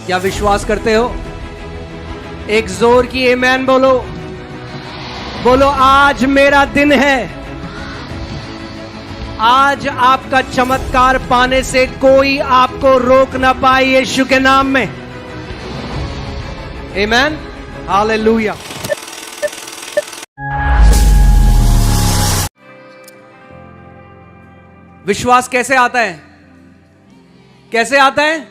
क्या विश्वास करते हो? एक जोर की आमीन बोलो। बोलो, आज मेरा दिन है। आज आपका चमत्कार पाने से कोई आपको रोक ना पाए, यीशु के नाम में। आमीन, हालेलुया। विश्वास कैसे आता है? कैसे आता है?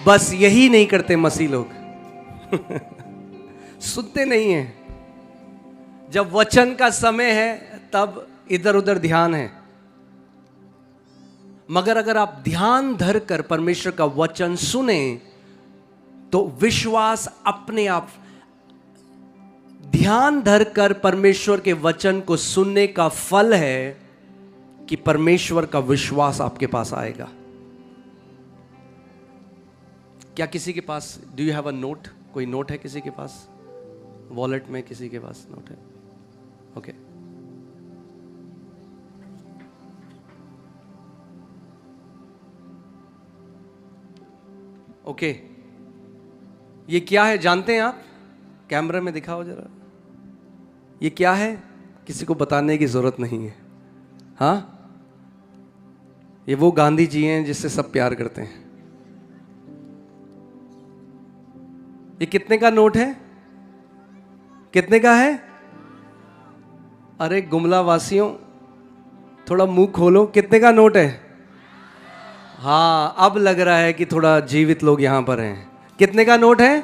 बस यही नहीं करते मसीह लोग। सुनते नहीं हैं। जब वचन का समय है तब इधर उधर ध्यान है। मगर अगर आप ध्यान धर कर परमेश्वर का वचन सुने तो विश्वास अपने आप, ध्यान धर कर परमेश्वर के वचन को सुनने का फल है कि परमेश्वर का विश्वास आपके पास आएगा। क्या किसी के पास, do you have a note? कोई नोट है किसी के पास? वॉलेट में किसी के पास नोट है? ओके। ओके, ये क्या है जानते हैं आप? कैमरा में दिखाओ जरा। ये क्या है? किसी को बताने की जरूरत नहीं है। हाँ, ये वो गांधी जी हैं जिससे सब प्यार करते हैं। ये कितने का नोट है? कितने का है? अरे गुमला वासियों, थोड़ा मुंह खोलो। कितने का नोट है? हाँ, अब लग रहा है कि थोड़ा जीवित लोग यहां पर हैं। कितने का नोट है?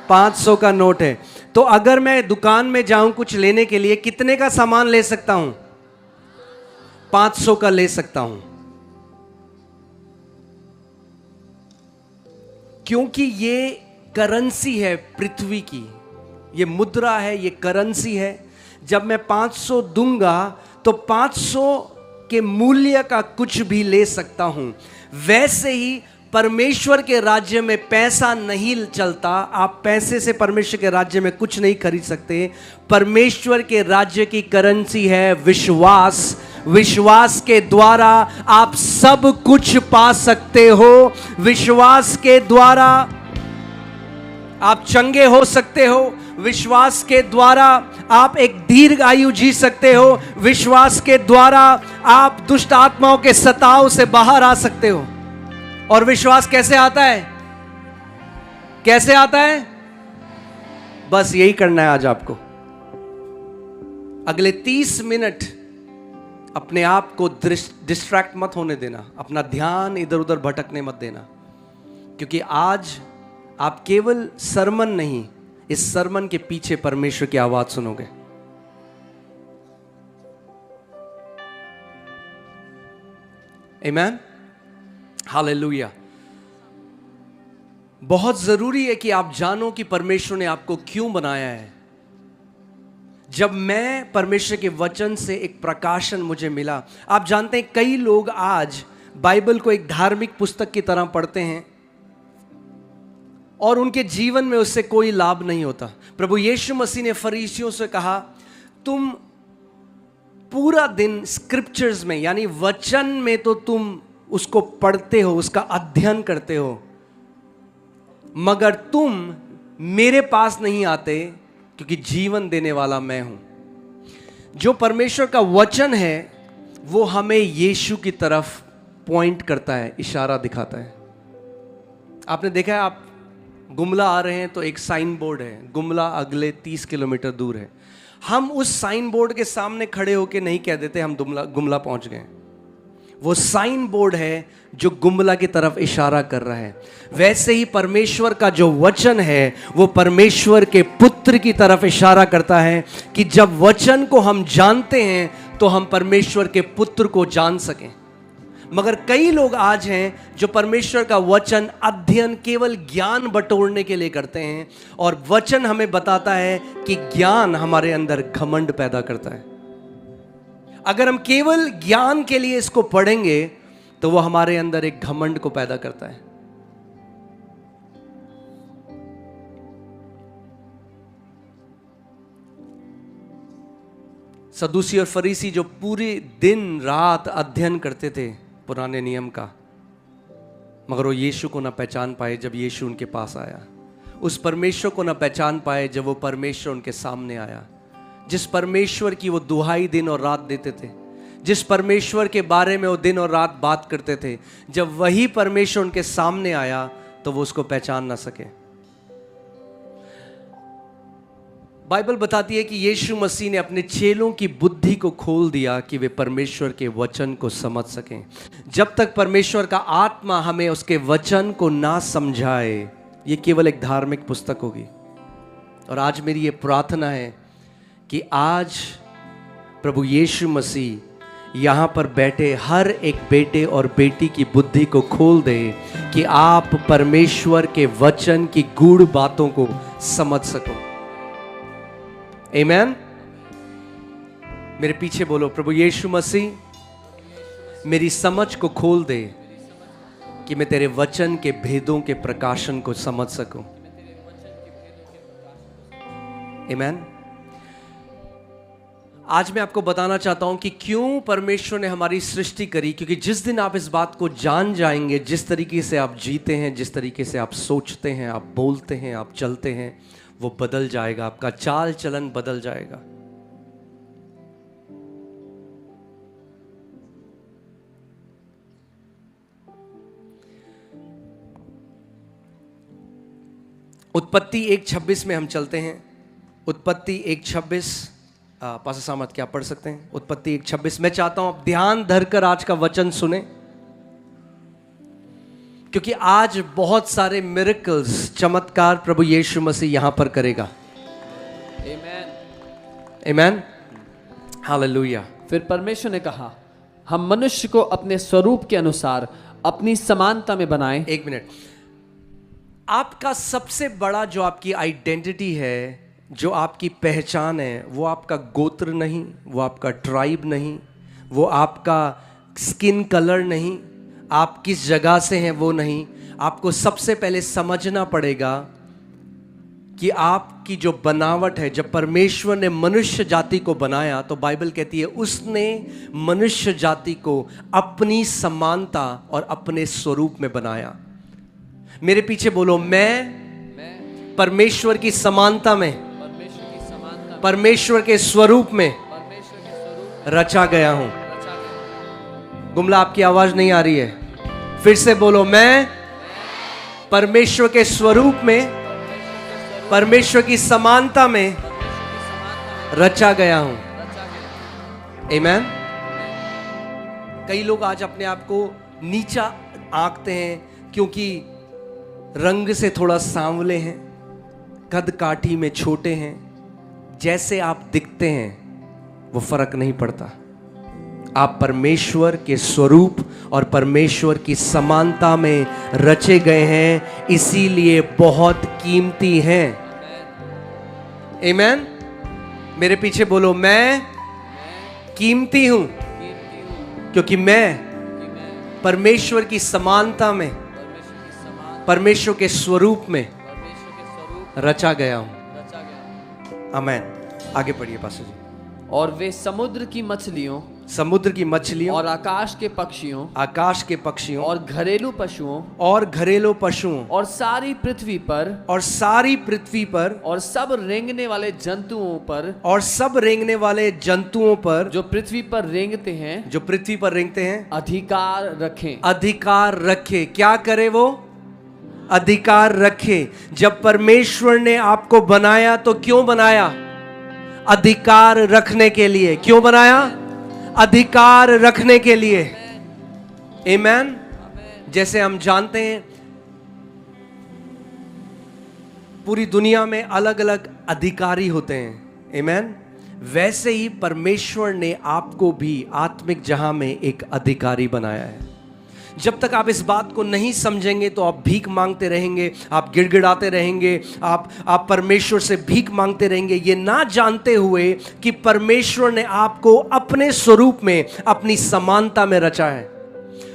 500 का नोट है। तो अगर मैं दुकान में जाऊं कुछ लेने के लिए, कितने का सामान ले सकता हूं? 500 का ले सकता हूं। क्योंकि ये करेंसी है पृथ्वी की, ये मुद्रा है, ये करेंसी है। जब मैं 500 दूंगा तो 500 के मूल्य का कुछ भी ले सकता हूं। वैसे ही परमेश्वर के राज्य में पैसा नहीं चलता। आप पैसे से परमेश्वर के राज्य में कुछ नहीं खरीद सकते। परमेश्वर के राज्य की करेंसी है विश्वास। विश्वास के द्वारा आप सब कुछ पा सकते हो। विश्वास के द्वारा आप चंगे हो सकते हो। विश्वास के द्वारा आप एक दीर्घ आयु जी सकते हो। विश्वास के द्वारा आप दुष्ट आत्माओं के सताव से बाहर आ सकते हो। और विश्वास कैसे आता है? कैसे आता है? बस यही करना है आज आपको। अगले 30 मिनट अपने आप को डिस्ट्रैक्ट मत होने देना। अपना ध्यान इधर उधर भटकने मत देना। क्योंकि आज आप केवल सरमन नहीं, इस सरमन के पीछे परमेश्वर की आवाज सुनोगे। आमीन, हालेलुया। बहुत जरूरी है कि आप जानो कि परमेश्वर ने आपको क्यों बनाया है। जब मैं परमेश्वर के वचन से एक प्रकाशन मुझे मिला, आप जानते हैं कई लोग आज बाइबल को एक धार्मिक पुस्तक की तरह पढ़ते हैं और उनके जीवन में उससे कोई लाभ नहीं होता। प्रभु यीशु मसीह ने फरीसियों से कहा, तुम पूरा दिन स्क्रिप्चर्स में यानी वचन में तो तुम उसको पढ़ते हो, उसका अध्ययन करते हो, मगर तुम मेरे पास नहीं आते क्योंकि जीवन देने वाला मैं हूं। जो परमेश्वर का वचन है वो हमें यीशु की तरफ पॉइंट करता है, इशारा दिखाता है। आपने देखा है, आप गुमला आ रहे हैं तो एक साइन बोर्ड है, गुमला अगले 30 किलोमीटर दूर है। हम उस साइन बोर्ड के सामने खड़े होकर नहीं कह देते हम गुमला पहुंच गए। वो साइन बोर्ड है जो गुमला की तरफ इशारा कर रहा है। वैसे ही परमेश्वर का जो वचन है वो परमेश्वर के पुत्र की तरफ इशारा करता है कि जब वचन को हम जानते हैं तो हम परमेश्वर के पुत्र को जान सकें। मगर कई लोग आज हैं जो परमेश्वर का वचन अध्ययन केवल ज्ञान बटोरने के लिए करते हैं, और वचन हमें बताता है कि ज्ञान हमारे अंदर घमंड पैदा करता है। अगर हम केवल ज्ञान के लिए इसको पढ़ेंगे तो वो हमारे अंदर एक घमंड को पैदा करता है। सदूसी और फरीसी जो पूरे दिन रात अध्ययन करते थे पुराने नियम का, मगर वो यीशु को ना पहचान पाए जब यीशु उनके पास आया। उस परमेश्वर को ना पहचान पाए जब वो परमेश्वर उनके सामने आया। जिस परमेश्वर की वो दुहाई दिन और रात देते थे, जिस परमेश्वर के बारे में वो दिन और रात बात करते थे, जब वही परमेश्वर उनके सामने आया तो वो उसको पहचान ना सके। बाइबल बताती है कि यीशु मसीह ने अपने चेलों की बुद्धि को खोल दिया कि वे परमेश्वर के वचन को समझ सकें। जब तक परमेश्वर का आत्मा हमें उसके वचन को ना समझाए, ये केवल एक धार्मिक पुस्तक होगी। और आज मेरी ये प्रार्थना है कि आज प्रभु यीशु मसीह यहाँ पर बैठे हर एक बेटे और बेटी की बुद्धि को खोल दे कि आप परमेश्वर के वचन की गूढ़ बातों को समझ सको। आमीन। मेरे पीछे बोलो, प्रभु यीशु मसीह मेरी समझ को खोल दे कि मैं तेरे वचन के भेदों के प्रकाशन को समझ सकूं। आमीन। आज मैं आपको बताना चाहता हूं कि क्यों परमेश्वर ने हमारी सृष्टि करी, क्योंकि जिस दिन आप इस बात को जान जाएंगे, जिस तरीके से आप जीते हैं, जिस तरीके से आप सोचते हैं, आप बोलते हैं, आप चलते हैं, वो बदल जाएगा। आपका चाल चलन बदल जाएगा। उत्पत्ति 1:26 में हम चलते हैं। उत्पत्ति 1:26, पास्टर सामत क्या पढ़ सकते हैं? उत्पत्ति 1:26। मैं चाहता हूं आप ध्यान धरकर आज का वचन सुने, क्योंकि आज बहुत सारे मिरेकल्स, चमत्कार प्रभु यीशु मसीह यहां पर करेगा। आमेन, आमेन, हालेलुया। फिर परमेश्वर ने कहा, हम मनुष्य को अपने स्वरूप के अनुसार अपनी समानता में बनाएं। एक मिनट। आपका सबसे बड़ा जो आपकी आइडेंटिटी है, जो आपकी पहचान है, वो आपका गोत्र नहीं, वो आपका ट्राइब नहीं, वो आपका स्किन कलर नहीं, आप किस जगह से हैं वो नहीं। आपको सबसे पहले समझना पड़ेगा कि आपकी जो बनावट है, जब परमेश्वर ने मनुष्य जाति को बनाया तो बाइबल कहती है उसने मनुष्य जाति को अपनी समानता और अपने स्वरूप में बनाया। मेरे पीछे बोलो, मैं परमेश्वर की समानता में, परमेश्वर के स्वरूप में रचा गया हूं। गुमला, आपकी आवाज नहीं आ रही है। फिर से बोलो, मैं परमेश्वर के स्वरूप में, परमेश्वर की समानता में रचा गया हूं। आमीन। कई लोग आज अपने आप को नीचा आंकते हैं क्योंकि रंग से थोड़ा सांवले हैं, कद काठी में छोटे हैं। जैसे आप दिखते हैं वो फर्क नहीं पड़ता। आप परमेश्वर के स्वरूप और परमेश्वर की समानता में रचे गए हैं, इसीलिए बहुत कीमती हैं। आमीन। मेरे पीछे बोलो, मैं कीमती हूं क्योंकि मैं परमेश्वर की समानता में, परमेश्वर के स्वरूप में रचा गया हूं। आमीन। आगे पढ़िए पास्टर जी। और वे समुद्र की मछलियों, समुद्र की मछलियों और आकाश के पक्षियों, आकाश के पक्षियों और घरेलू पशुओं, और घरेलू पशुओं, और सारी पृथ्वी पर, और सारी पृथ्वी पर, और सब रेंगने वाले जंतुओं पर, और सब रेंगने वाले जंतुओं पर, जो पृथ्वी पर रेंगते हैं, जो पृथ्वी पर रेंगते हैं, अधिकार रखें। अधिकार रखे। क्या करे वो? अधिकार रखे। जब परमेश्वर ने आपको बनाया तो क्यों बनाया? अधिकार रखने के लिए। क्यों बनाया? अधिकार रखने के लिए। आमीन। जैसे हम जानते हैं पूरी दुनिया में अलग अलग अधिकारी होते हैं। आमीन। वैसे ही परमेश्वर ने आपको भी आत्मिक जहां में एक अधिकारी बनाया है। जब तक आप इस बात को नहीं समझेंगे तो आप भीख मांगते रहेंगे, आप गिड़गिड़ाते रहेंगे, आप परमेश्वर से भीख मांगते रहेंगे, ये ना जानते हुए कि परमेश्वर ने आपको अपने स्वरूप में, अपनी समानता में रचा है।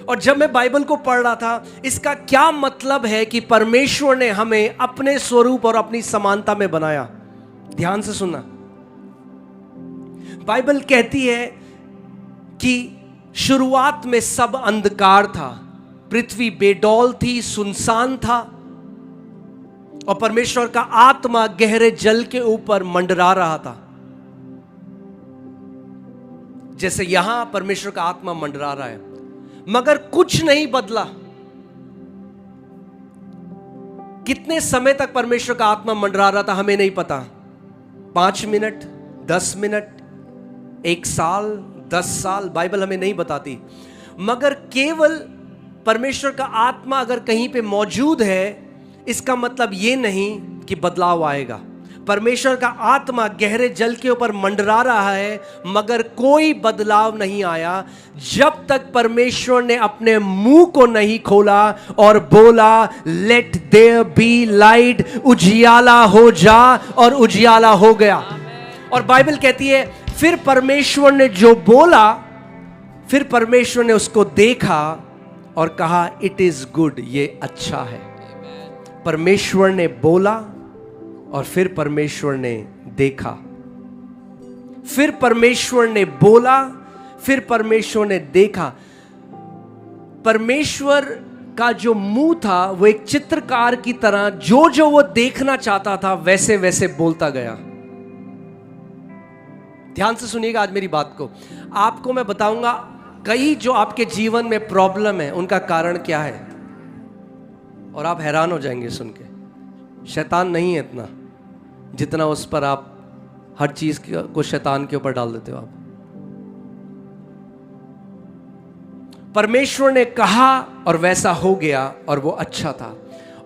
और जब मैं बाइबल को पढ़ रहा था, इसका क्या मतलब है कि परमेश्वर ने हमें अपने स्वरूप और अपनी समानता में बनाया? ध्यान से सुनना। बाइबल कहती है कि शुरुआत में सब अंधकार था, पृथ्वी बेडौल थी, सुनसान था, और परमेश्वर का आत्मा गहरे जल के ऊपर मंडरा रहा था। जैसे यहां परमेश्वर का आत्मा मंडरा रहा है, मगर कुछ नहीं बदला। कितने समय तक परमेश्वर का आत्मा मंडरा रहा था हमें नहीं पता। 5 मिनट, 10 मिनट, 1 साल, 10 साल, बाइबल हमें नहीं बताती। मगर केवल परमेश्वर का आत्मा अगर कहीं पे मौजूद है, इसका मतलब यह नहीं कि बदलाव आएगा। परमेश्वर का आत्मा गहरे जल के ऊपर मंडरा रहा है, मगर कोई बदलाव नहीं आया जब तक परमेश्वर ने अपने मुंह को नहीं खोला और बोला, लेट देयर बी लाइट, उजियाला हो जा, और उजियाला हो गया। और बाइबल कहती है फिर परमेश्वर ने जो बोला, फिर परमेश्वर ने उसको देखा और कहा इट इज गुड, ये अच्छा है। परमेश्वर ने बोला और फिर परमेश्वर ने देखा, फिर परमेश्वर ने बोला, फिर परमेश्वर ने देखा। परमेश्वर का जो मुंह था वो एक चित्रकार की तरह जो जो वो देखना चाहता था वैसे वैसे बोलता गया। ध्यान से सुनिएगा आज मेरी बात को। आपको मैं बताऊंगा कई जो आपके जीवन में प्रॉब्लम है उनका कारण क्या है, और आप हैरान हो जाएंगे सुन के। शैतान नहीं है इतना जितना उस पर आप हर चीज को शैतान के ऊपर डाल देते हो आप। परमेश्वर ने कहा और वैसा हो गया और वो अच्छा था।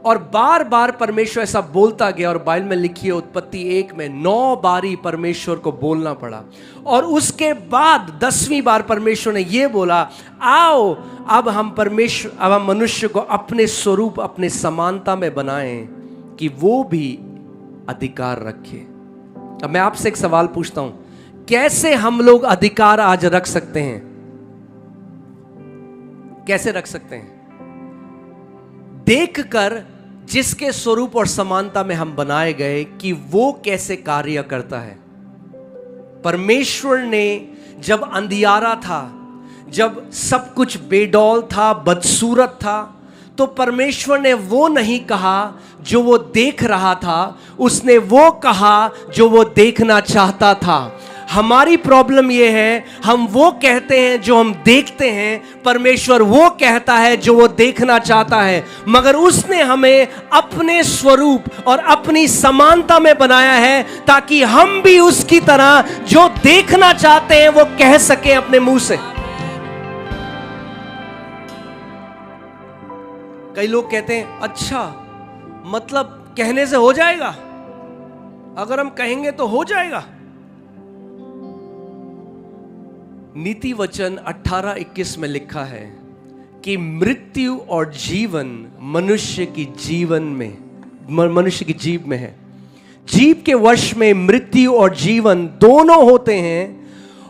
और बार बार परमेश्वर ऐसा बोलता गया, और बाइबल में लिखी है उत्पत्ति 1 में 9 बारी परमेश्वर को बोलना पड़ा। और उसके बाद 10वीं बार परमेश्वर ने यह बोला, आओ अब हम मनुष्य को अपने स्वरूप, अपने समानता में बनाएं कि वो भी अधिकार रखे। अब मैं आपसे एक सवाल पूछता हूं, कैसे हम लोग अधिकार आज रख सकते हैं? कैसे रख सकते हैं? देखकर जिसके स्वरूप और समानता में हम बनाए गए कि वो कैसे कार्य करता है। परमेश्वर ने जब अंधियारा था, जब सब कुछ बेडौल था, बदसूरत था, तो परमेश्वर ने वो नहीं कहा जो वो देख रहा था, उसने वो कहा जो वो देखना चाहता था। हमारी प्रॉब्लम ये है, हम वो कहते हैं जो हम देखते हैं, परमेश्वर वो कहता है जो वो देखना चाहता है। मगर उसने हमें अपने स्वरूप और अपनी समानता में बनाया है ताकि हम भी उसकी तरह जो देखना चाहते हैं वो कह सकें अपने मुंह से। कई लोग कहते हैं अच्छा, मतलब कहने से हो जाएगा, अगर हम कहेंगे तो हो जाएगा। नीति वचन 18:21 में लिखा है कि मृत्यु और जीवन मनुष्य की जीव में है। जीव के वश में मृत्यु और जीवन दोनों होते हैं,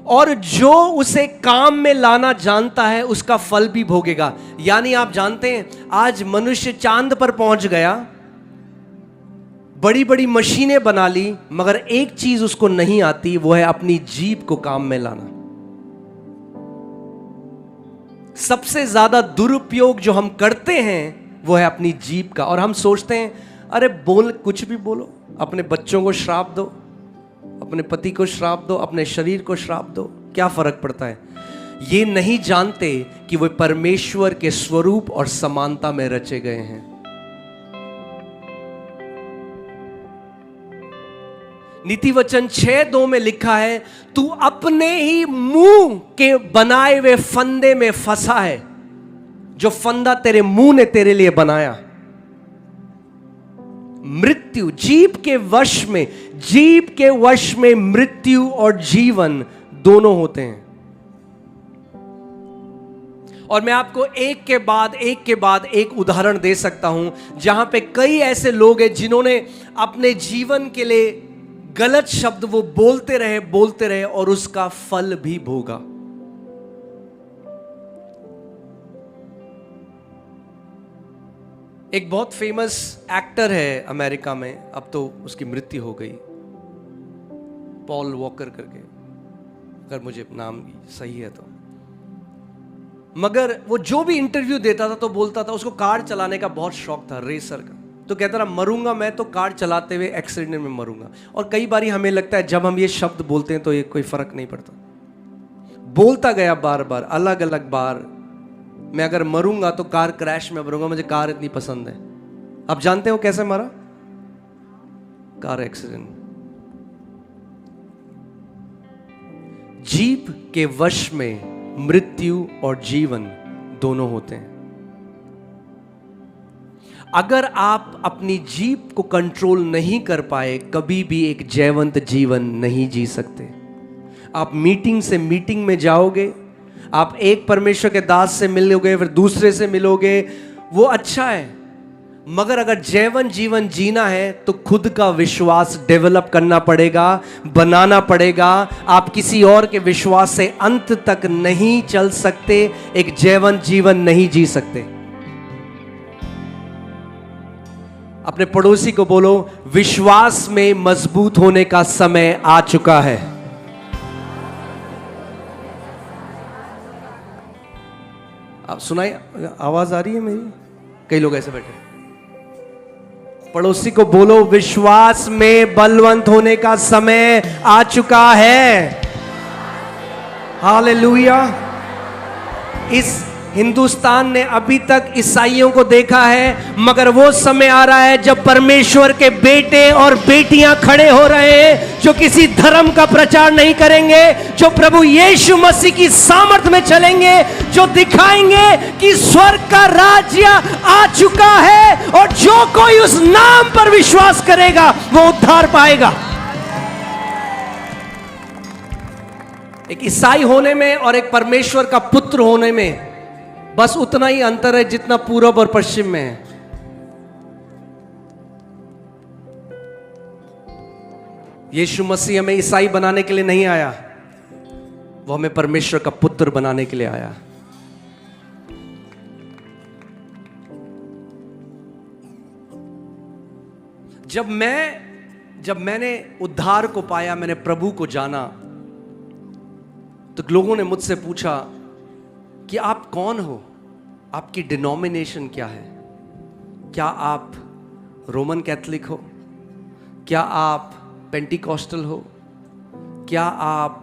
और जो उसे काम में लाना जानता है उसका फल भी भोगेगा। यानी आप जानते हैं आज मनुष्य चांद पर पहुंच गया, बड़ी बड़ी मशीनें बना ली, मगर एक चीज उसको नहीं आती, वो है अपनी जीभ को काम में लाना। सबसे ज्यादा दुरुपयोग जो हम करते हैं वो है अपनी जीभ का। और हम सोचते हैं अरे बोल, कुछ भी बोलो, अपने बच्चों को श्राप दो, अपने पति को श्राप दो, अपने शरीर को श्राप दो, क्या फर्क पड़ता है? ये नहीं जानते कि वे परमेश्वर के स्वरूप और समानता में रचे गए हैं। नीति वचन 6:2 में लिखा है, तू अपने ही मुंह के बनाए हुए फंदे में फंसा है, जो फंदा तेरे मुंह ने तेरे लिए बनाया। मृत्यु जीभ के वश में मृत्यु और जीवन दोनों होते हैं। और मैं आपको एक के बाद एक उदाहरण दे सकता हूं जहां पे कई ऐसे लोग हैं जिन्होंने अपने जीवन के लिए गलत शब्द वो बोलते रहे और उसका फल भी भोगा। एक बहुत फेमस एक्टर है अमेरिका में, अब तो उसकी मृत्यु हो गई, पॉल वॉकर करके, अगर मुझे नाम सही है तो। मगर वो जो भी इंटरव्यू देता था तो बोलता था, उसको कार चलाने का बहुत शौक था, रेसर का। तो कहता था मरूंगा मैं तो कार चलाते हुए एक्सीडेंट में मरूंगा। और कई बारी हमें लगता है जब हम ये शब्द बोलते हैं तो ये कोई फर्क नहीं पड़ता। बोलता गया बार बार, अलग अलग बार, मैं अगर मरूंगा तो कार क्रैश में मरूंगा, मुझे कार इतनी पसंद है। आप जानते हो कैसे मरा? Car accident. जीभ के वश में मृत्यु और जीवन दोनों होते हैं। अगर आप अपनी जीभ को कंट्रोल नहीं कर पाए, कभी भी एक जयवंत जीवन नहीं जी सकते। आप मीटिंग से मीटिंग में जाओगे, आप एक परमेश्वर के दास से मिलोगे, फिर दूसरे से मिलोगे, वो अच्छा है, मगर अगर जयवंत जीवन जीना है तो खुद का विश्वास डेवलप करना पड़ेगा, बनाना पड़ेगा। आप किसी और के विश्वास से अंत तक नहीं चल सकते, एक जयवंत जीवन नहीं जी सकते। अपने पड़ोसी को बोलो, विश्वास में मजबूत होने का समय आ चुका है। आप सुनाई आवाज आ रही है मेरी? कई लोग ऐसे बैठे। पड़ोसी को बोलो, विश्वास में बलवंत होने का समय आ चुका है। हालेलुया। इस हिंदुस्तान ने अभी तक ईसाइयों को देखा है, मगर वो समय आ रहा है जब परमेश्वर के बेटे और बेटियां खड़े हो रहे हैं, जो किसी धर्म का प्रचार नहीं करेंगे, जो प्रभु यीशु मसीह की सामर्थ में चलेंगे, जो दिखाएंगे कि स्वर्ग का राज्य आ चुका है और जो कोई उस नाम पर विश्वास करेगा वो उद्धार पाएगा। एक ईसाई होने में और एक परमेश्वर का पुत्र होने में बस उतना ही अंतर है जितना पूरब और पश्चिम में है। यीशु मसीह हमें ईसाई बनाने के लिए नहीं आया, वो हमें परमेश्वर का पुत्र बनाने के लिए आया। जब मैंने उद्धार को पाया, मैंने प्रभु को जाना, तो लोगों ने मुझसे पूछा कि आप कौन हो, आपकी डिनोमिनेशन क्या है? क्या आप रोमन कैथोलिक हो? क्या आप पेंटिकॉस्टल हो? क्या आप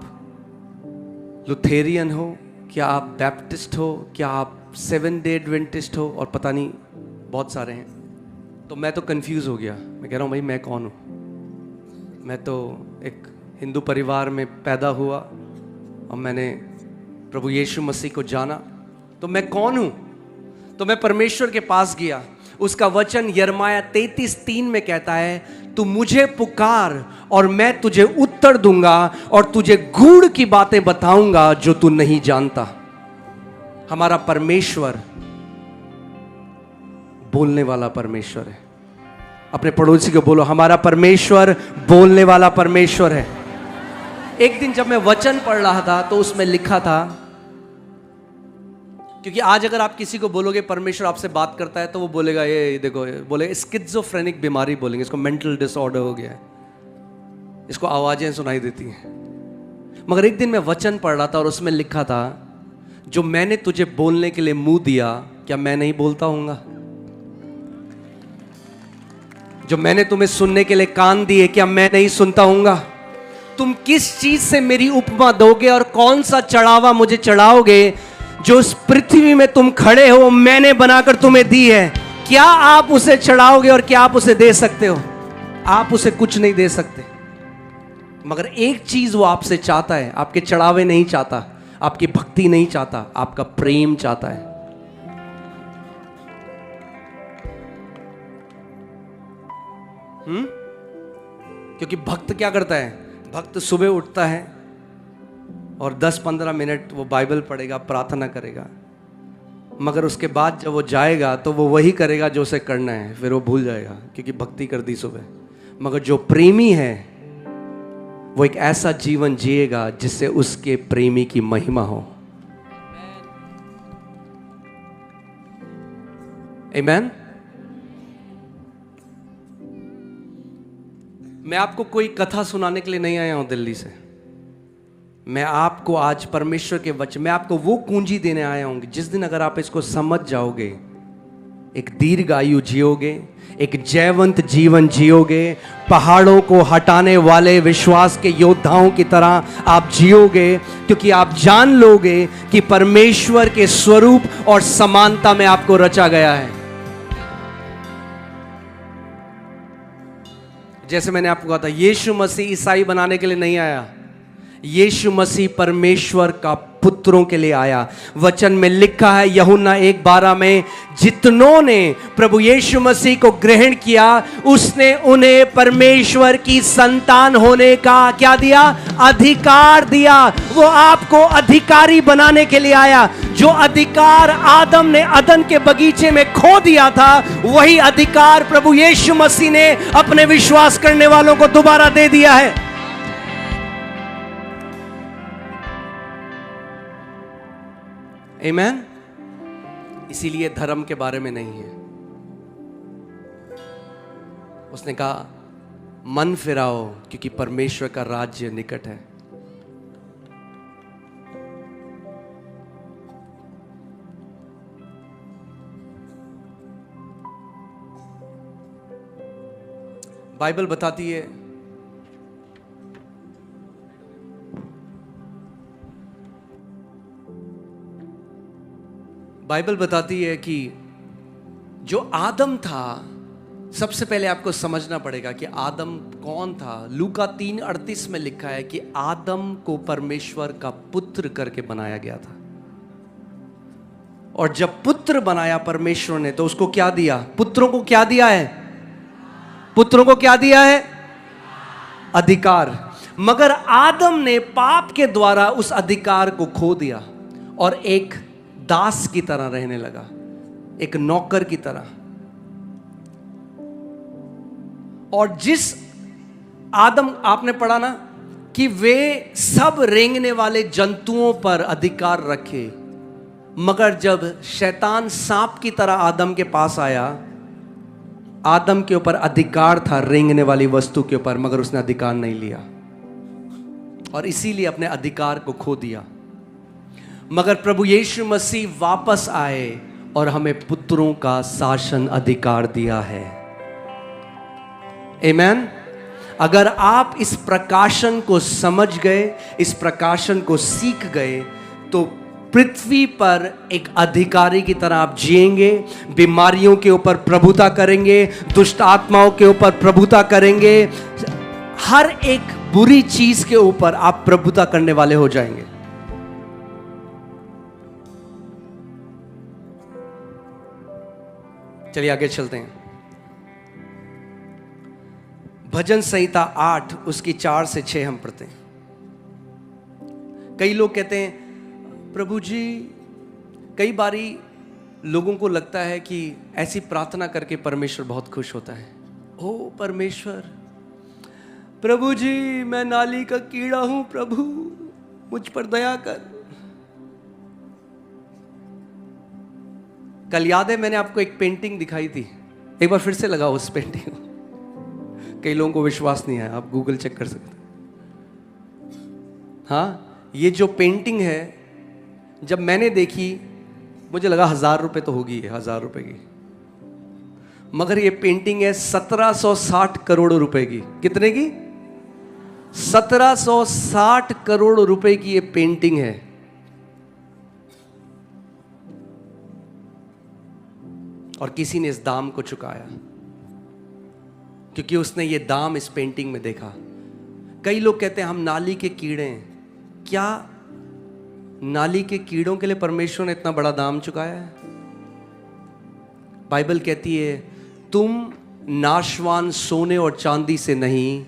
लुथेरियन हो? क्या आप बैप्टिस्ट हो? क्या आप 7 डे एडवेंटिस्ट हो? और पता नहीं बहुत सारे हैं। तो मैं तो कंफ्यूज हो गया। मैं कह रहा हूँ भाई मैं कौन हूँ? मैं तो एक हिंदू परिवार में पैदा हुआ और मैंने प्रभु यीशु मसीह को जाना, तो मैं कौन हूं? तो मैं परमेश्वर के पास गया। उसका वचन यिर्मयाह 33:3 में कहता है, तू मुझे पुकार और मैं तुझे उत्तर दूंगा और तुझे गूढ़ की बातें बताऊंगा जो तू नहीं जानता। हमारा परमेश्वर बोलने वाला परमेश्वर है। अपने पड़ोसी को बोलो, हमारा परमेश्वर बोलने वाला परमेश्वर है। एक दिन जब मैं वचन पढ़ रहा था तो उसमें लिखा था, क्योंकि आज अगर आप किसी को बोलोगे परमेश्वर आपसे बात करता है तो वो बोलेगा, ये देखो, बोले स्किज़ोफ्रेनिक बीमारी बोलेंगे इसको, मेंटल डिसऑर्डर हो गया है, इसको आवाजें सुनाई देती हैं। मगर एक दिन मैं वचन पढ़ रहा था और उसमें लिखा था, जो मैंने तुझे बोलने के लिए मुंह दिया, क्या मैं नहीं बोलता हूंगा? जो मैंने तुम्हें सुनने के लिए कान दिए, क्या मैं नहीं सुनता हूंगा? तुम किस चीज से मेरी उपमा दोगे और कौन सा चढ़ावा मुझे चढ़ाओगे? जो इस पृथ्वी में तुम खड़े हो मैंने बनाकर तुम्हें दी है, क्या आप उसे चढ़ाओगे और क्या आप उसे दे सकते हो? आप उसे कुछ नहीं दे सकते। मगर एक चीज वो आपसे चाहता है, आपके चढ़ावे नहीं चाहता, आपकी भक्ति नहीं चाहता, आपका प्रेम चाहता है। क्योंकि भक्त क्या करता है? भक्त सुबह उठता है और 10-15 मिनट वो बाइबल पढ़ेगा, प्रार्थना करेगा, मगर उसके बाद जब वो जाएगा तो वो वही करेगा जो उसे करना है, फिर वो भूल जाएगा क्योंकि भक्ति कर दी सुबह। मगर जो प्रेमी है वो एक ऐसा जीवन जिएगा जिससे उसके प्रेमी की महिमा हो। आमीन। मैं आपको कोई कथा सुनाने के लिए नहीं आया हूं दिल्ली से। मैं आपको आज परमेश्वर के वचन, मैं आपको वो कुंजी देने आया हूँ जिस दिन अगर आप इसको समझ जाओगे, एक दीर्घ आयु जियोगे, एक जयवंत जीवन जियोगे, पहाड़ों को हटाने वाले विश्वास के योद्धाओं की तरह आप जियोगे, क्योंकि आप जान लोगे कि परमेश्वर के स्वरूप और समानता में आपको रचा गया है। जैसे मैंने आपको कहा था, यीशु मसीह ईसाई बनाने के लिए नहीं आया, यीशु मसीह परमेश्वर का पुत्रों के लिए आया। वचन में लिखा है यूहन्ना 1:12 में, जितनों ने प्रभु यीशु मसीह को ग्रहण किया उसने उन्हें परमेश्वर की संतान होने का क्या दिया? अधिकार दिया। वो आपको अधिकारी बनाने के लिए आया। जो अधिकार आदम ने अदन के बगीचे में खो दिया था, वही अधिकार प्रभु यीशु मसीह ने अपने विश्वास करने वालों को दोबारा दे दिया है। आमीन। इसीलिए धर्म के बारे में नहीं है। उसने कहा मन फिराओ क्योंकि परमेश्वर का राज्य निकट है। बाइबल बताती है, बाइबल बताती है कि जो आदम था, सबसे पहले आपको समझना पड़ेगा कि आदम कौन था। लूका 3:38 में लिखा है कि आदम को परमेश्वर का पुत्र करके बनाया गया था। और जब पुत्र बनाया परमेश्वर ने, तो उसको क्या दिया? पुत्रों को क्या दिया है? पुत्रों को क्या दिया है? अधिकार। मगर आदम ने पाप के द्वारा उस अधिकार को खो दिया और एक दास की तरह रहने लगा, एक नौकर की तरह। और जिस आदम, आपने पढ़ा ना कि वे सब रेंगने वाले जंतुओं पर अधिकार रखे, मगर जब शैतान सांप की तरह आदम के पास आया, आदम के ऊपर अधिकार था रेंगने वाली वस्तु के ऊपर, मगर उसने अधिकार नहीं लिया और इसीलिए अपने अधिकार को खो दिया। मगर प्रभु यीशु मसीह वापस आए और हमें पुत्रों का शासन अधिकार दिया है। आमीन। अगर आप इस प्रकाशन को समझ गए, इस प्रकाशन को सीख गए, तो पृथ्वी पर एक अधिकारी की तरह आप जिएंगे, बीमारियों के ऊपर प्रभुता करेंगे, दुष्ट आत्माओं के ऊपर प्रभुता करेंगे, हर एक बुरी चीज के ऊपर आप प्रभुता करने वाले हो जाएंगे। चलिए आगे चलते हैं। भजन संहिता 8 उसकी 4 से 6 हम पढ़ते हैं। कई लोग कहते हैं, प्रभु जी, कई बारी लोगों को लगता है कि ऐसी प्रार्थना करके परमेश्वर बहुत खुश होता है। ओ परमेश्वर, प्रभु जी मैं नाली का कीड़ा हूं, प्रभु मुझ पर दया कर। कल याद है मैंने आपको एक पेंटिंग दिखाई थी, एक बार फिर से लगाओ उस पेंटिंग को। कई लोगों को विश्वास नहीं है, आप गूगल चेक कर सकते हैं। हाँ, ये जो पेंटिंग है, जब मैंने देखी मुझे लगा 1000 रुपये तो होगी, 1000 रुपये की, मगर ये पेंटिंग है 1760 करोड़ रुपए की। कितने की? 1760 करोड़ रुपए की ये पेंटिंग है। और किसी ने इस दाम को चुकाया क्योंकि उसने ये दाम इस पेंटिंग में देखा। कई लोग कहते हैं हम नाली के कीड़े हैं। क्या नाली के कीड़ों के लिए परमेश्वर ने इतना बड़ा दाम चुकाया है? बाइबल कहती है तुम नाशवान सोने और चांदी से नहीं,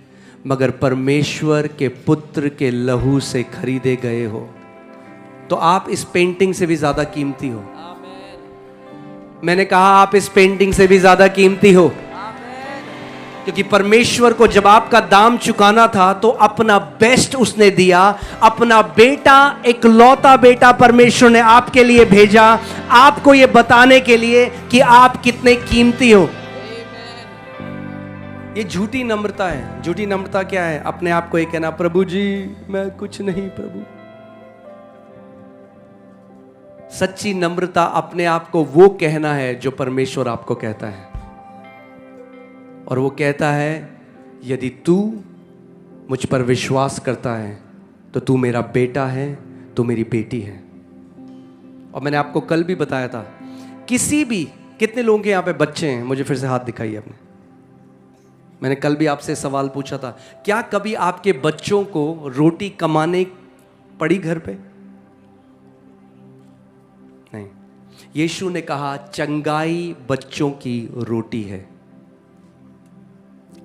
मगर परमेश्वर के पुत्र के लहू से खरीदे गए हो। तो आप इस पेंटिंग से भी ज्यादा कीमती हो। मैंने कहा आप इस पेंटिंग से भी ज्यादा कीमती हो, क्योंकि परमेश्वर को जब आपका दाम चुकाना था तो अपना बेस्ट उसने दिया। अपना बेटा, इकलौता बेटा परमेश्वर ने आपके लिए भेजा, आपको ये बताने के लिए कि आप कितने कीमती हो। ये झूठी नम्रता है। झूठी नम्रता क्या है? अपने आप को ये कहना, प्रभु जी मैं कुछ नहीं प्रभु। सच्ची नम्रता अपने आप को वो कहना है जो परमेश्वर आपको कहता है, और वो कहता है यदि तू मुझ पर विश्वास करता है तो तू मेरा बेटा है, तू मेरी बेटी है। और मैंने आपको कल भी बताया था, किसी भी, कितने लोगों के यहाँ पे बच्चे हैं? मुझे फिर से हाथ दिखाइए आपने। मैंने कल भी आपसे सवाल पूछा था, क्या कभी आपके बच्चों को रोटी कमाने पड़ी घर पे? नहीं। यीशु ने कहा चंगाई बच्चों की रोटी है।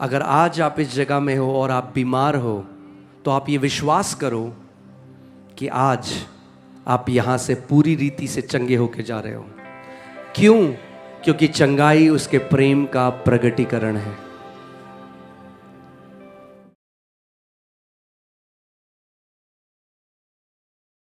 अगर आज आप इस जगह में हो और आप बीमार हो, तो आप ये विश्वास करो कि आज आप यहां से पूरी रीति से चंगे होके जा रहे हो। क्यों? क्योंकि चंगाई उसके प्रेम का प्रगटीकरण है।